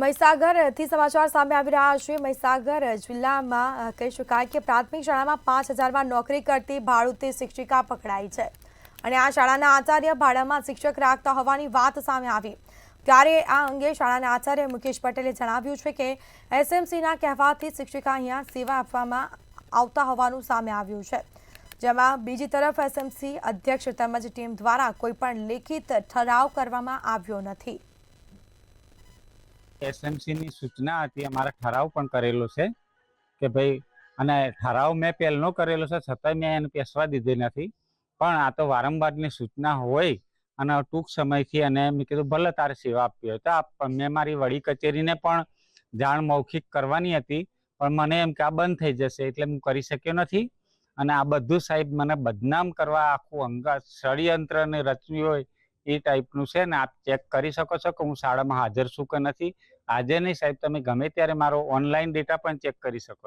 મહીસાગરથી સમાચાર સામે આવી રહ્યા છે। મહીસાગર જિલ્લામાં કહી શકાય કે પ્રાથમિક શાળામાં 5,000માં નોકરી કરતી ભાડુતી શિક્ષિકા પકડાઈ છે અને આ શાળાના આચાર્ય ભાડામાં શિક્ષક રાખતા હોવાની વાત સામે આવી। ત્યારે આ અંગે શાળાના આચાર્ય મુકેશ પટેલે જણાવ્યું છે કે એસએમસીના કહેવાથી શિક્ષિકા અહીંયા સેવા આપવામાં આવતા હોવાનું સામે આવ્યું છે, જેમાં બીજી તરફ એસએમસી અધ્યક્ષ તેમજ ટીમ દ્વારા કોઈપણ લેખિત ઠરાવ કરવામાં આવ્યો નથી। एसएमसी ની સૂચના હતી, અમારા ઠરાવ પણ કરેલો છે કે ભાઈ, અને ઠરાવ મેં પહેલનો કરેલો છે છતાંય મેં એને પેસવા દીધી નથી। પણ આ તો વારંવારની સૂચના હોય અને ટૂંક સમયથી, અને મેં કીધું ભલે તારે સેવા આપવી હોય તો મેં મારી વડી કચેરીને પણ જાણ મૌખિક કરવાની હતી, પણ મને એમ કે આ બંધ થઈ જશે એટલે હું કરી શક્યો નથી। અને આ બધું સાહેબ મને બદનામ કરવા આખું ષડયંત્રને રચ્યું હોય એ ટાઈપનું છે ને। આપ ચેક કરી શકો છો કે હું શાળામાં હાજર છું કે નથી। આજે નહીં સાહેબ, તમે ગમે ત્યારે મારો ઓનલાઈન ડેટા પણ ચેક કરી શકો।